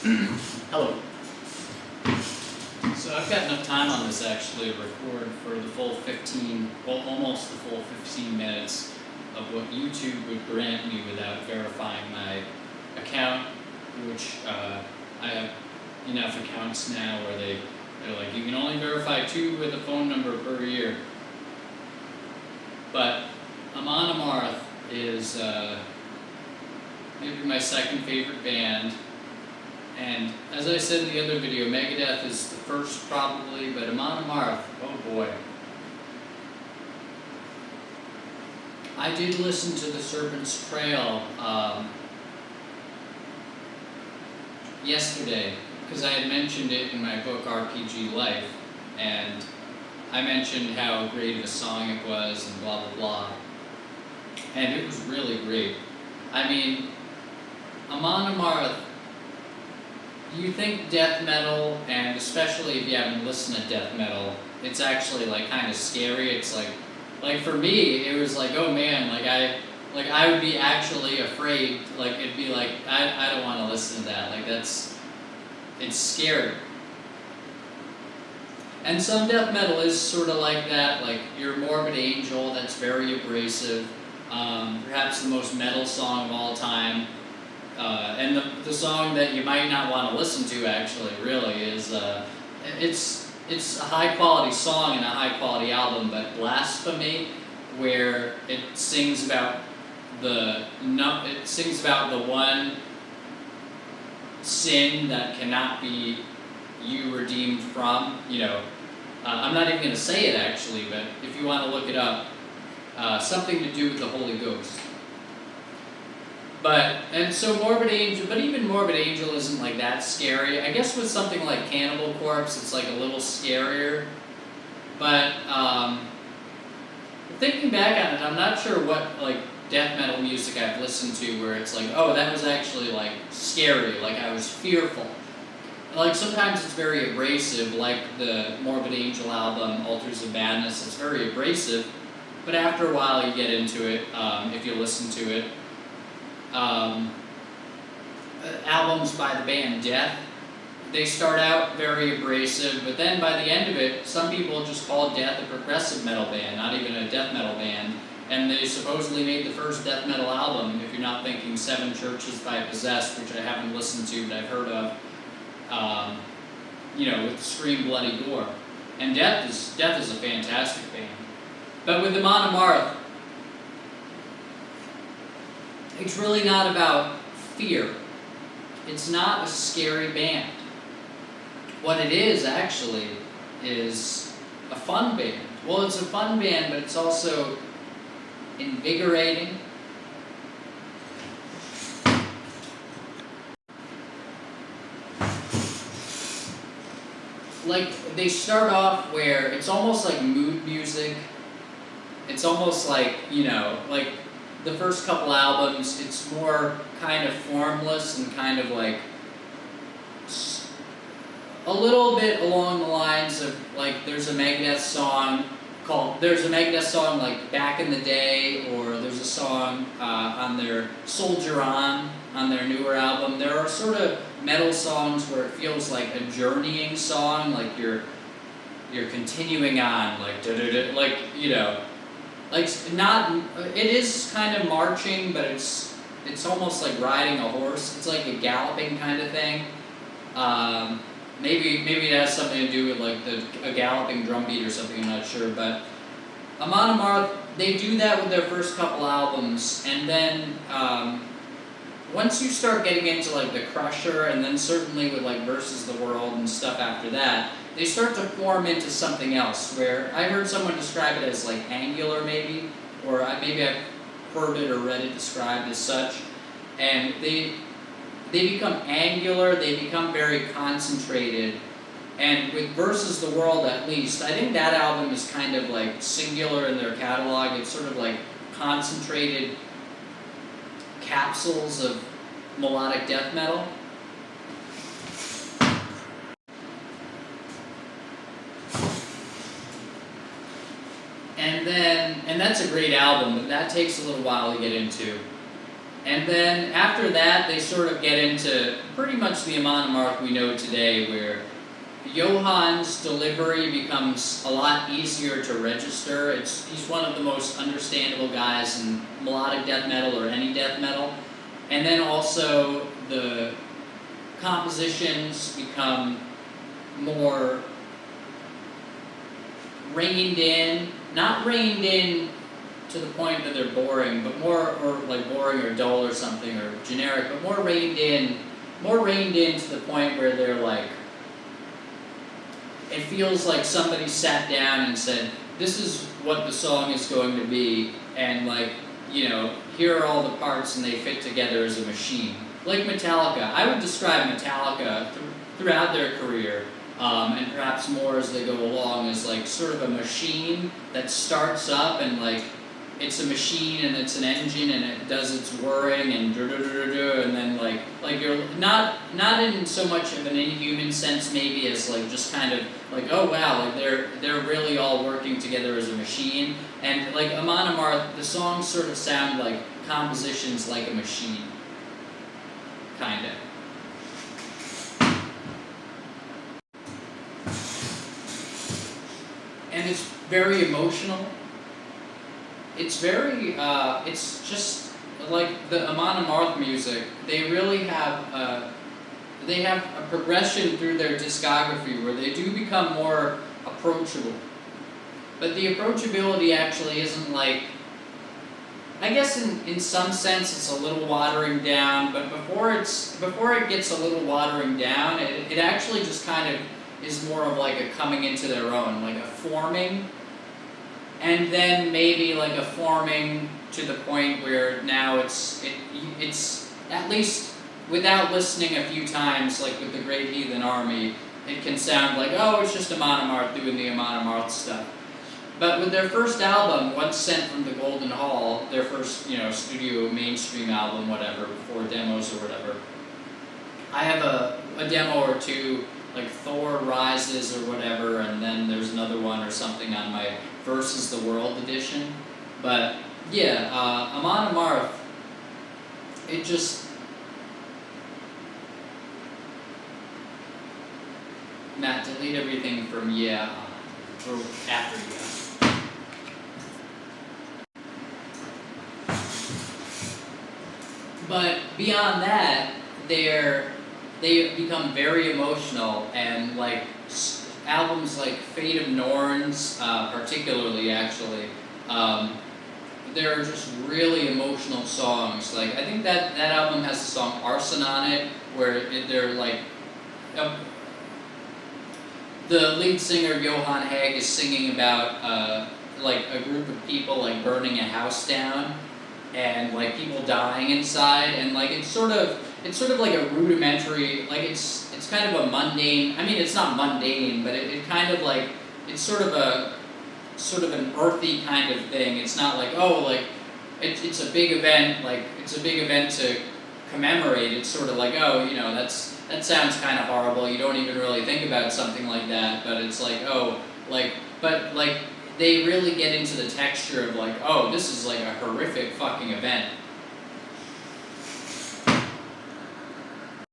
Hello. So I've got enough time on this actually to record for the full 15, well almost the full 15 minutes of what YouTube would grant me without verifying my account, which I have enough accounts now where they're like, you can only verify 2 with a phone number per year. But Amon Amarth is maybe my second favorite band. And as I said in the other video, Megadeth is the first probably, but Amon Amarth, oh boy. I did listen to The Serpent's Trail yesterday, because I had mentioned it in my book RPG Life, and I mentioned how great of a song it was and blah blah blah. And it was really great. I mean, Amon Amarth, you think death metal, and especially if you haven't listened to death metal, it's actually like kind of scary. It's like for me, it was like, oh man, I would be actually afraid. Like it'd be like, I don't want to listen to that. Like it's scary. And some death metal is sort of like that. Like your Morbid Angel, that's very abrasive. Perhaps the most metal song of all time. And the song that you might not want to listen to actually really is, it's a high quality song and a high quality album, but Blasphemy, where it sings about the one sin that cannot be you redeemed from, I'm not even going to say it actually, but if you want to look it up, something to do with the Holy Ghost. And so Morbid Angel, but even Morbid Angel isn't like that scary. I guess with something like Cannibal Corpse, it's like a little scarier. But thinking back on it, I'm not sure what like death metal music I've listened to where it's like, oh, that was actually like scary, like I was fearful. Like sometimes it's very abrasive, like the Morbid Angel album, Altars of Madness, it's very abrasive. But after a while you get into it, if you listen to it. Albums by the band Death, they start out very abrasive, but then by the end of it, some people just call Death a progressive metal band, not even a death metal band, and they supposedly made the first death metal album, if you're not thinking Seven Churches by Possessed, which I haven't listened to, but I've heard of, with Scream Bloody Gore. And Death is a fantastic band. But with Amon Amarth, it's really not about fear. It's not a scary band. What it is, actually, is a fun band. Well, it's a fun band, but it's also invigorating. Like, they start off where it's almost like mood music. It's almost like, like the first couple albums, it's more kind of formless and kind of like a little bit along the lines of like there's a Megadeth song like Back in the Day, or there's a song on their Soldier On their newer album. There are sort of metal songs where it feels like a journeying song, like you're continuing on, like da-da-da, like it is kind of marching, but it's almost like riding a horse. It's like a galloping kind of thing. Maybe it has something to do with like a galloping drum beat or something, I'm not sure. But Amon Amarth, they do that with their first couple albums, and then once you start getting into like the Crusher, and then certainly with like Versus the World and stuff after that, they start to form into something else, where I heard someone describe it as like angular maybe, or maybe I've heard it or read it described as such, and they become angular, they become very concentrated, and with Versus the World at least, I think that album is kind of like singular in their catalog. It's sort of like concentrated capsules of melodic death metal. And that's a great album, but that takes a little while to get into. And then after that, they sort of get into pretty much the Amon Amarth we know today, where Johan's delivery becomes a lot easier to register. He's one of the most understandable guys in melodic death metal or any death metal. And then also the compositions become more reined in, not reined in to the point that they're boring, but more, or like boring or dull or something, or generic, but more reined in to the point where they're like, it feels like somebody sat down and said, this is what the song is going to be, and like, you know, here are all the parts and they fit together as a machine. Like Metallica. I would describe Metallica throughout their career, and perhaps more as they go along, as like sort of a machine that starts up and like, it's a machine and it's an engine and it does its whirring and and then like you're not in so much of an inhuman sense maybe as like just kind of like, oh wow, like they're really all working together as a machine. And like Amon Amarth, the songs sort of sound like compositions like a machine. Kinda. And it's very emotional. It's very, it's just like the Amon Amarth music, they really have, they have a progression through their discography where they do become more approachable. But the approachability actually isn't like, I guess in some sense it's a little watering down, but before it gets a little watering down, it actually just kind of is more of like a coming into their own, like a forming. And then maybe like a forming to the point where now it's at least without listening a few times, like with the Great Heathen Army, it can sound like, oh, it's just Amon Amarth doing the Amon Amarth stuff. But with their first album, Once Sent from the Golden Hall, their first, studio mainstream album, whatever, before demos or whatever, I have a demo or two, like Thor Rises or whatever, and then there's another one or something on my Versus the World edition. But yeah, Amon Amarth, it just, Matt, delete everything from or after yeah. But beyond that, they become very emotional, and like albums like Fate of Norns, particularly actually, they're just really emotional songs. Like I think that album has the song Arson on it, where they're like, the lead singer Johan Hag is singing about like a group of people like burning a house down, and like people dying inside, and like it's sort of like a rudimentary, like it's kind of a mundane, I mean it's not mundane, but it kind of like, it's sort of an earthy kind of thing. It's not like, oh, like it's a big event, like it's a big event to commemorate. It's sort of like, oh, that sounds kind of horrible, you don't even really think about something like that, but it's like, oh, like, but like they really get into the texture of like, oh, this is like a horrific fucking event.